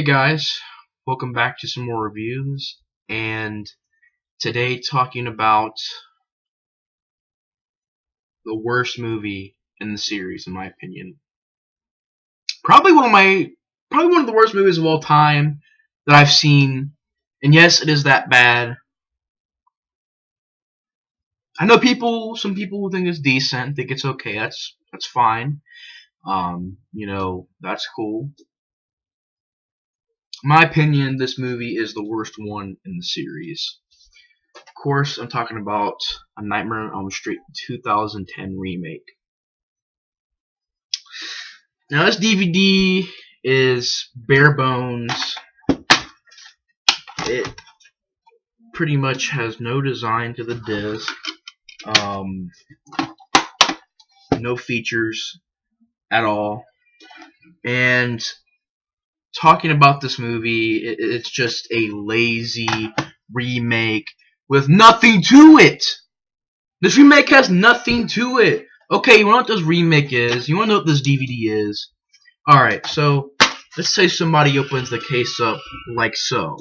Hey guys, welcome back to some more reviews, and today talking about the worst movie in the series, in my opinion. Probably one of the worst movies of all time that I've seen, and yes, it is that bad. I know some people think it's decent, think it's okay, that's fine. That's cool. In my opinion, this movie is the worst one in the series. Of course, I'm talking about A Nightmare on Elm Street 2010 remake. Now, this DVD is bare bones. It pretty much has no design to the disc, no features at all. And talking about this movie, it's just a lazy remake with nothing to it. This remake has nothing to it. Okay, you know what this remake is? You want to know what this DVD is? Alright, so let's say somebody opens the case up like so.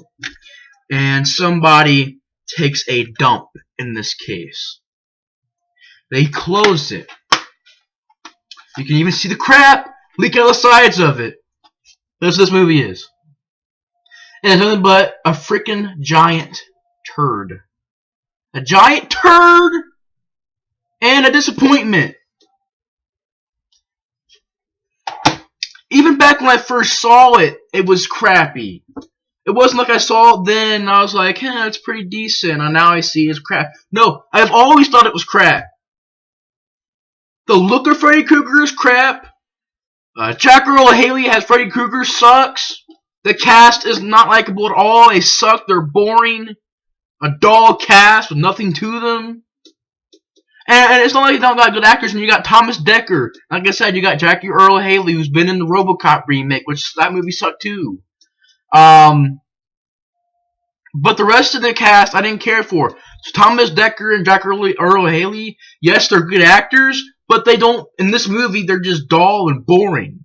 And somebody takes a dump in this case. They close it. You can even see the crap leaking out the sides of it. That's what this movie is. And it's nothing but a freaking giant turd. A giant turd and a disappointment. Even back when I first saw it, it was crappy. It wasn't like I saw it then and I was like, it's pretty decent. And now I see it's crap. No, I've always thought it was crap. The look of Freddy Krueger is crap. Jack Earl Haley as Freddy Krueger sucks. The cast is not likable at all. They suck. They're boring. A dull cast with nothing to them. And it's not like you don't got good actors when you got Thomas Dekker. Like I said, you got Jackie Earl Haley, who's been in the RoboCop remake, which that movie sucked too. But the rest of the cast, I didn't care for. So Thomas Dekker and Jackie Earl Haley, yes, they're good actors, but they don't, in this movie, they're just dull and boring.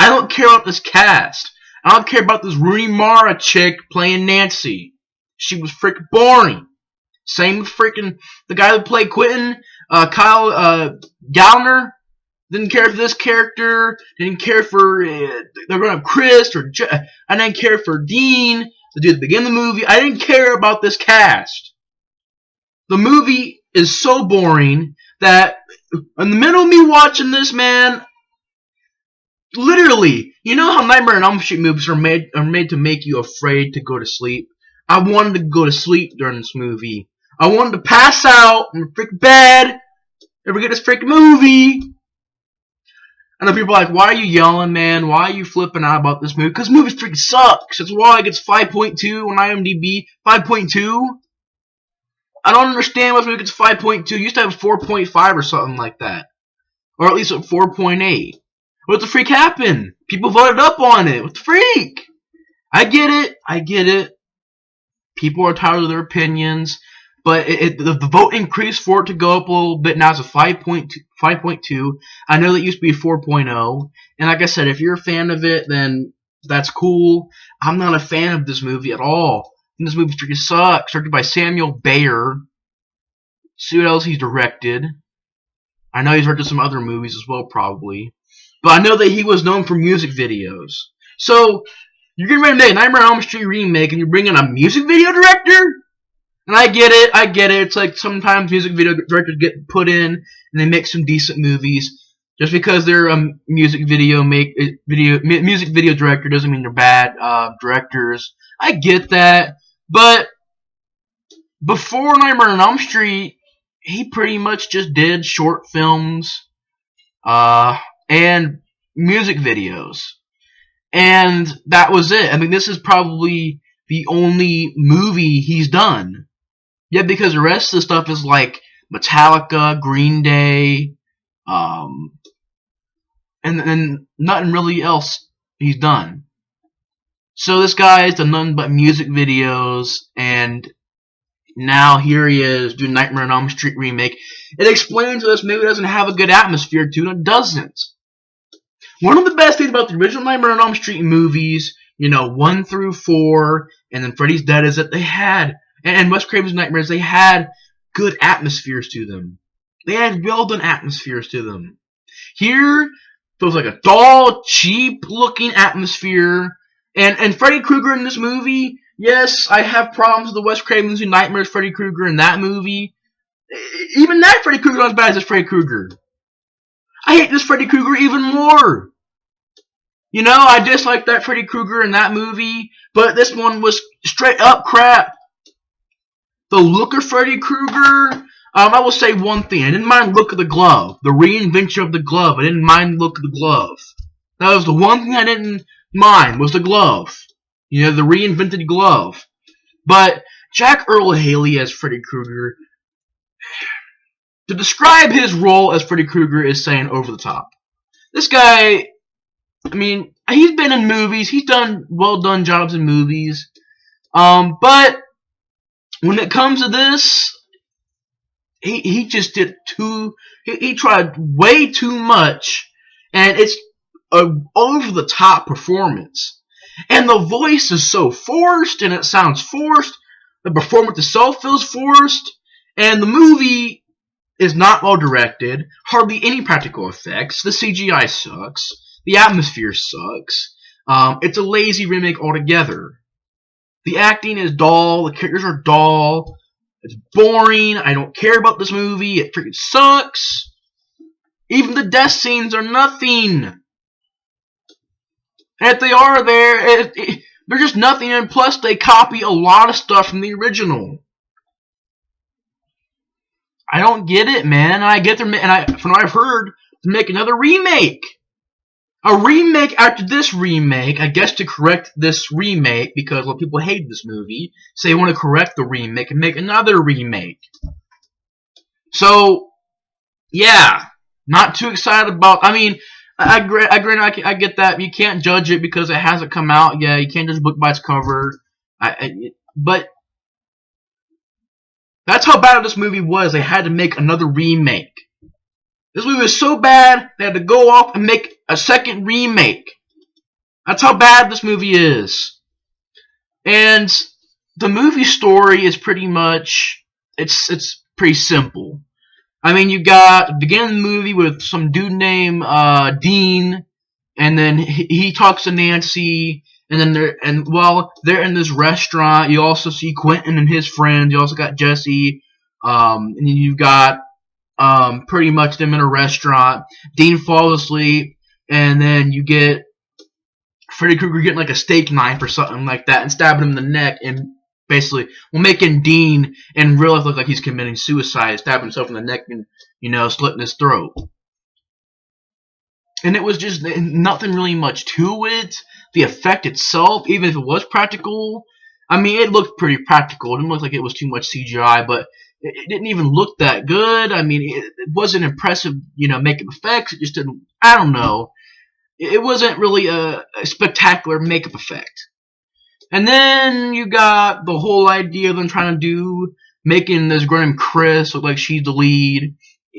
I don't care about this cast. I don't care about this Rooney Mara chick playing Nancy. She was freaking boring. Same with freaking the guy that played Quentin, Kyle Gallner. Didn't care for this character. Didn't care for they're going to have Chris or I didn't care for Dean, the dude at the beginning of the movie. I didn't care about this cast. The movie is so boring that in the middle of me watching this, man, literally, you know how Nightmare on Elm Street movies are made to make you afraid to go to sleep? I wanted to go to sleep during this movie. I wanted to pass out in the freaking bed and forget this freaking movie. I know people are like, why are you yelling, man? Why are you flipping out about this movie? Because the movie freaking sucks. That's why it gets 5.2 on IMDb. 5.2? I don't understand why this movie gets 5.2. It used to have 4.5 or something like that. Or at least a 4.8. What the freak happened? People voted up on it. What the freak? I get it. People are tired of their opinions. But the vote increased for it to go up a little bit. Now it's a 5.2. I know that used to be 4.0. And like I said, if you're a fan of it, then that's cool. I'm not a fan of this movie at all. And this movie freaking sucks. Directed by Samuel Bayer. See what else he's directed. I know he's directed some other movies as well, probably. But I know that he was known for music videos. So, you're getting ready to make a Nightmare on Elm Street remake, and you're bringing a music video director? And I get it. It's like sometimes music video directors get put in, and they make some decent movies. Just because they're a music video director doesn't mean they're bad directors. I get that. But before Nightmare on Elm Street, he pretty much just did short films and music videos. And that was it. I mean, this is probably the only movie he's done. Yeah, because the rest of the stuff is like Metallica, Green Day, and nothing really else he's done. So this guy has done nothing but music videos, and now here he is doing Nightmare on Elm Street remake. It explains that this movie doesn't have a good atmosphere to it. It doesn't. One of the best things about the original Nightmare on Elm Street movies, 1 through 4, and then Freddy's Dead, is that they had, and Wes Craven's Nightmares, they had good atmospheres to them. They had well done atmospheres to them. Here, feels like a dull, cheap looking atmosphere. And Freddy Krueger in this movie, yes, I have problems with the Wes Craven's Nightmares Freddy Krueger in that movie. Even that Freddy Krueger not as bad as this Freddy Krueger. I hate this Freddy Krueger even more. I dislike that Freddy Krueger in that movie, but this one was straight up crap. The look of Freddy Krueger, I will say one thing. I didn't mind the look of the glove. The reinvention of the glove. I didn't mind the look of the glove. That was the one thing I didn't mind, was the glove. The reinvented glove. But Jack Earl Haley as Freddy Krueger, to describe his role as Freddy Krueger is saying over the top. This guy, he's been in movies. He's done well-done jobs in movies. But when it comes to this, he just did he tried way too much, and it's an over-the-top performance. And the voice is so forced, and it sounds forced. The performance itself feels forced, and the movie is not well directed. Hardly any practical effects. The CGI sucks. The atmosphere sucks. It's a lazy remake altogether. The acting is dull. The characters are dull. It's boring. I don't care about this movie. It freaking sucks. Even the death scenes are nothing. And if they are there, they're just nothing. And plus, they copy a lot of stuff from the original. I don't get it, man. From what I've heard, to make another remake. A remake after this remake, I guess to correct this remake, because people hate this movie, so they want to correct the remake and make another remake. So, yeah, not too excited about. I get that you can't judge it because it hasn't come out. Yeah, you can't judge a book by its cover. But that's how bad this movie was. They had to make another remake. This movie was so bad, they had to go off and make a second remake. That's how bad this movie is. And the movie story is pretty much, it's pretty simple. You got beginning of the movie with some dude named Dean, and then he talks to Nancy, and then while they're in this restaurant, you also see Quentin and his friends. You also got Jesse, and then you've got pretty much them in a restaurant. Dean falls asleep, and then you get Freddy Krueger getting like a steak knife or something like that and stabbing him in the neck, and basically making Dean in real life look like he's committing suicide, stabbing himself in the neck and slitting his throat. And it was just nothing really much to it. The effect itself, even if it was practical, it looked pretty practical. It didn't look like it was too much CGI, but it didn't even look that good. It wasn't impressive, makeup effects. It just didn't, I don't know. It wasn't really a spectacular makeup effect. And then you got the whole idea of them trying to making this girl named Chris look like she's the lead.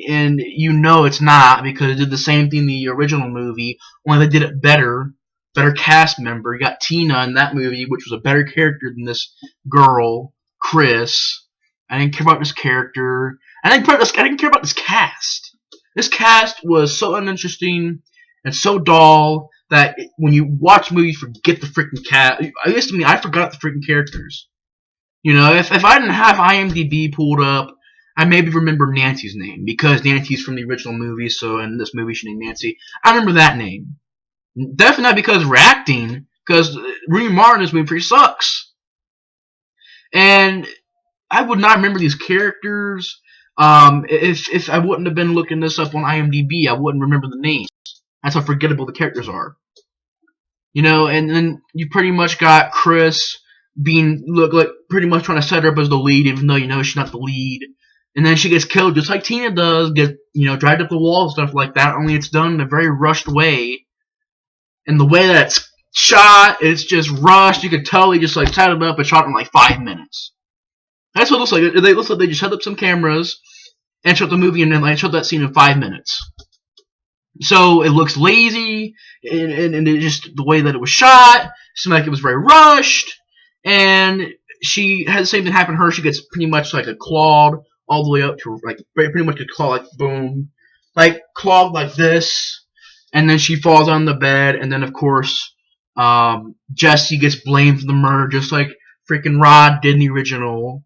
And it's not, because it did the same thing in the original movie, only they did it better. Better cast member. You got Tina in that movie, which was a better character than this girl, Chris. I didn't care about this character. I didn't care about this cast. This cast was so uninteresting and so dull that when you watch movies, forget the freaking cast. I forgot the freaking characters. If I didn't have IMDb pulled up, I maybe remember Nancy's name, because Nancy's from the original movie, so in this movie she named Nancy. I remember that name. Definitely not because of her acting, because Rooney Mara in this movie pretty sucks. And I would not remember these characters. If I wouldn't have been looking this up on IMDb, I wouldn't remember the names. That's how forgettable the characters are. And then you pretty much got Chris look like pretty much trying to set her up as the lead, even though she's not the lead. And then she gets killed just like Tina does, get dragged up the wall and stuff like that. Only it's done in a very rushed way. And the way that it's shot, it's just rushed. You could tell they just tied it up and shot in 5 minutes. That's what it looks like. It looks like they just set up some cameras and shot the movie and then shot that scene in 5 minutes. So it looks lazy, and it just the way that it was shot seemed like it was very rushed. And she has the same thing happen to her. She gets pretty much like a clawed all the way up to like pretty much a claw, like boom, like clawed like this, and then she falls on the bed, and then of course Jesse gets blamed for the murder, just like freaking Rod did in the original.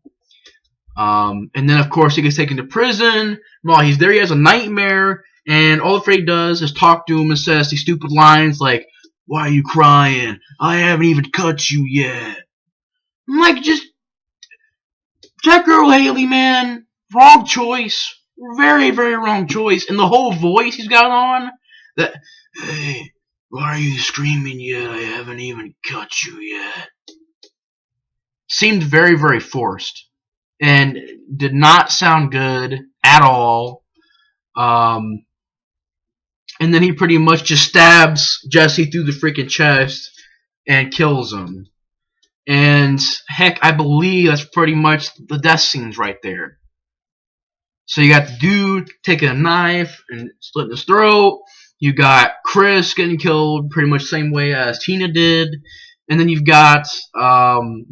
And then, of course, he gets taken to prison. While he's there, he has a nightmare, and all Freddy does is talk to him and says these stupid lines like, "Why are you crying? I haven't even cut you yet." I'm like, just Jack Earl Haley, man, wrong choice, very, very wrong choice. And the whole voice he's got on, that, "Hey, why are you screaming yet? I haven't even cut you yet," seemed very, very forced and did not sound good at all. Um, and then he pretty much just stabs Jesse through the freaking chest and kills him. And heck, I believe that's pretty much the death scenes right there. So you got the dude taking a knife and slitting his throat. You got Chris getting killed pretty much the same way as Tina did. And then you've got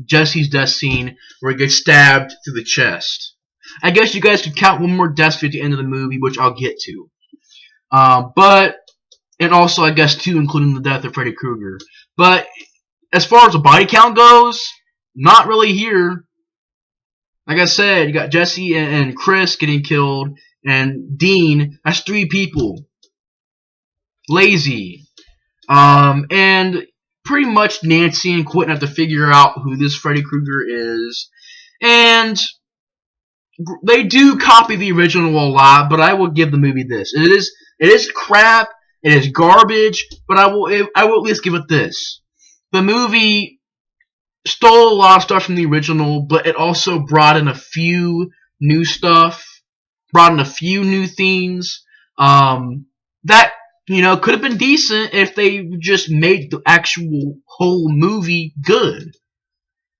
Jesse's death scene where he gets stabbed through the chest. I guess you guys could count one more death at the end of the movie, which I'll get to. And also, I guess, too, including the death of Freddy Krueger. But as far as the body count goes, not really here. Like I said, you got Jesse and Chris getting killed, and Dean. That's 3 people. Lazy. And pretty much Nancy and Quentin have to figure out who this Freddy Krueger is. And they do copy the original a lot, but I will give the movie this. It is crap. It is garbage, but I will at least give it this. The movie stole a lot of stuff from the original, but it also brought in a few new stuff, brought in a few new themes that could have been decent if they just made the actual whole movie good.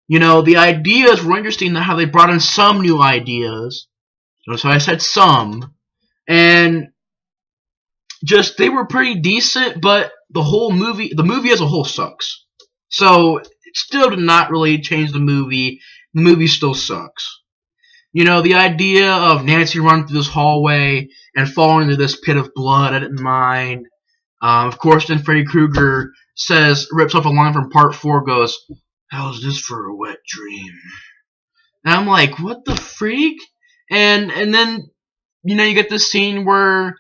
The ideas were interesting, how they brought in some new ideas. So I said some, and just they were pretty decent, but the movie as a whole sucks. So it still did not really change the movie. The movie still sucks. The idea of Nancy running through this hallway and falling into this pit of blood, I didn't mind. Of course, then Freddy Krueger rips off a line from Part 4, goes, "How's this for a wet dream?" And I'm like, what the freak? And then you get this scene where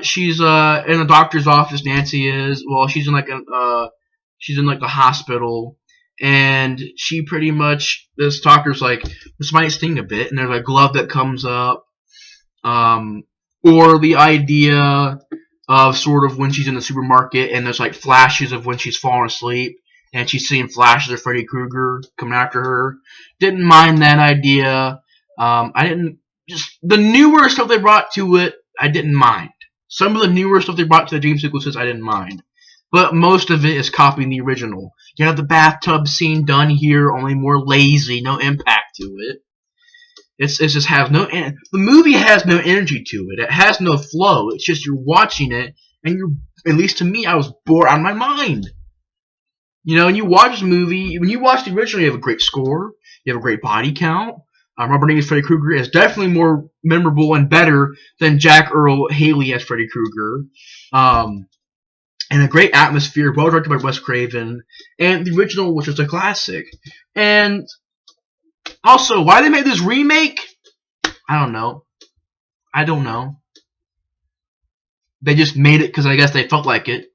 she's in a doctor's office. Nancy is. Well, she's in the hospital, and she pretty much, this doctor's like, "This might sting a bit," and there's a glove that comes up, or the idea of sort of when she's in the supermarket and there's like flashes of when she's falling asleep and she's seeing flashes of Freddy Krueger coming after her. Didn't mind that idea. I didn't the newer stuff they brought to it, I didn't mind. Some of the newer stuff they brought to the dream sequences, I didn't mind. But most of it is copying the original. You have the bathtub scene done here, only more lazy, no impact to it. It just has no. The movie has no energy to it. It has no flow. It's just you're watching it, and you're. At least to me, I was bored out of my mind. And you watch this movie. When you watch the original, you have a great score. You have a great body count. Robert Englund's Freddy Krueger is definitely more memorable and better than Jack Earl Haley as Freddy Krueger. And a great atmosphere, well directed by Wes Craven, and the original was just a classic. And also, why they made this remake? I don't know. They just made it because I guess they felt like it.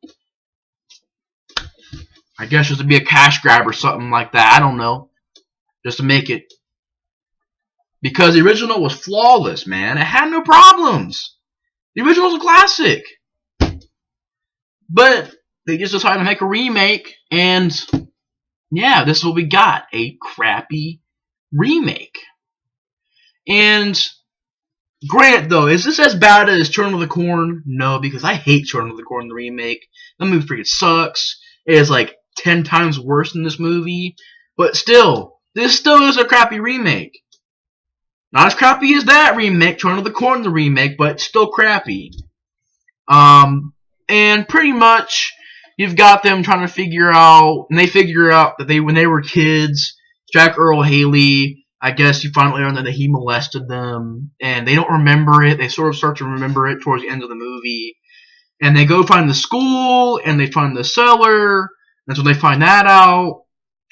I guess just to be a cash grab or something like that. I don't know. Just to make it. Because the original was flawless, man. It had no problems. The original was a classic. But they just decided to make a remake, and yeah, this is what we got. A crappy remake. And granted, though, is this as bad as Children of the Corn? No, because I hate Children of the Corn, the remake. That movie freaking sucks. It is like 10 times worse than this movie. But still, this still is a crappy remake. Not as crappy as that remake, Children of the Corn, the remake, but still crappy. And pretty much you've got them trying to figure out, and they figure out that when they were kids, Jack Earl Haley, I guess you finally learn that he molested them, and they don't remember it. They sort of start to remember it towards the end of the movie, and they go find the school, and they find the cellar. That's when they find that out,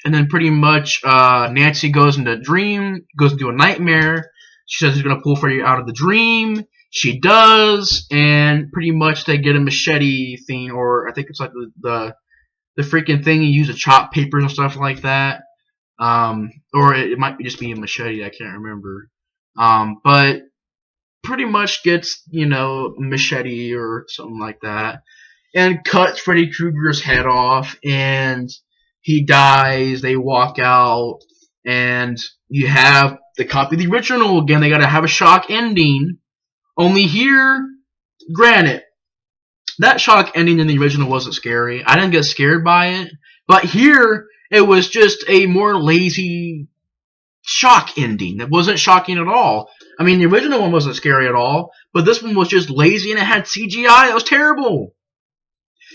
and then pretty much Nancy goes into a nightmare. She says she's gonna pull Freddy out of the dream. She does, and pretty much they get a machete thing, or I think it's like the freaking thing you use to chop papers and stuff like that. Or it might be just be a machete. I can't remember. But pretty much gets machete or something like that, and cuts Freddy Krueger's head off, and he dies. They walk out, and you have the copy of the original again. They gotta have a shock ending. Only here, granted, that shock ending in the original wasn't scary. I didn't get scared by it. But here, it was just a more lazy shock ending. It wasn't shocking at all. I mean, the original one wasn't scary at all, but this one was just lazy and it had CGI. It was terrible.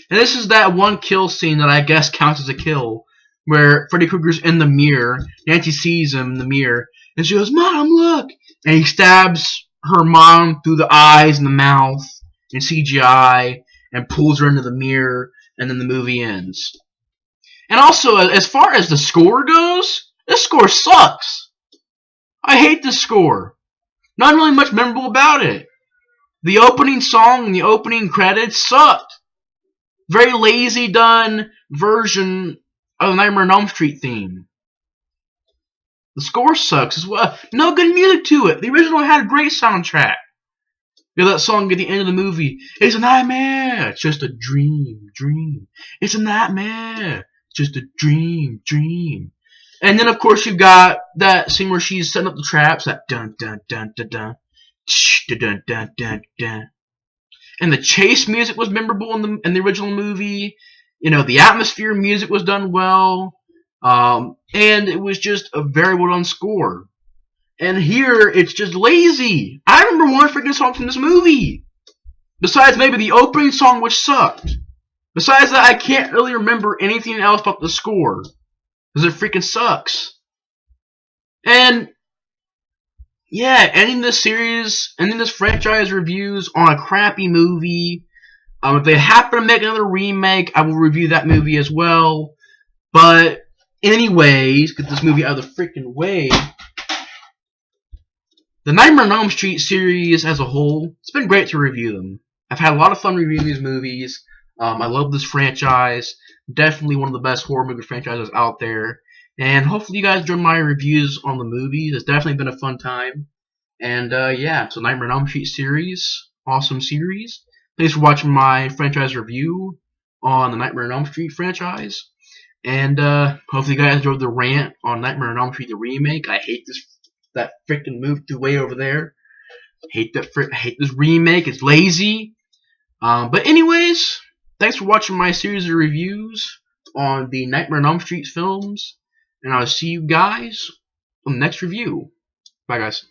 And this is that one kill scene that I guess counts as a kill, where Freddy Krueger's in the mirror. Nancy sees him in the mirror, and she goes, "Mom, look!" And he stabs her mom through the eyes and the mouth in CGI and pulls her into the mirror, and then the movie ends. And also, as far as the score goes, this score sucks. I hate this score. Not really much memorable about it. The opening song and the opening credits sucked. Very lazy done version of the Nightmare on Elm Street theme. The score sucks as well. No good music to it. The original had a great soundtrack. You know that song at the end of the movie. It's a nightmare. It's just a dream. It's a nightmare. It's just a dream. And then of course you've got that scene where she's setting up the traps. That dun dun dun dun dun. Dun dun dun dun. And the chase music was memorable in the original movie. The atmosphere music was done well. And it was just a very well done score. And here, it's just lazy. I remember one freaking song from this movie. Besides maybe the opening song, which sucked. Besides that, I can't really remember anything else about the score. Because it freaking sucks. And, yeah, ending this franchise reviews on a crappy movie. If they happen to make another remake, I will review that movie as well. But, anyways, get this movie out of the freaking way. The Nightmare on Elm Street series as a whole, it's been great to review them. I've had a lot of fun reviewing these movies. I love this franchise. Definitely one of the best horror movie franchises out there. And hopefully you guys enjoyed my reviews on the movies. It's definitely been a fun time. And yeah, so Nightmare on Elm Street series. Awesome series. Thanks for watching my franchise review on the Nightmare on Elm Street franchise. And hopefully you guys enjoyed the rant on Nightmare on Elm Street, the remake. I hate that freaking move to way over there. Hate this remake. It's lazy. But anyways, thanks for watching my series of reviews on the Nightmare on Elm Street films, and I'll see you guys on the next review. Bye, guys.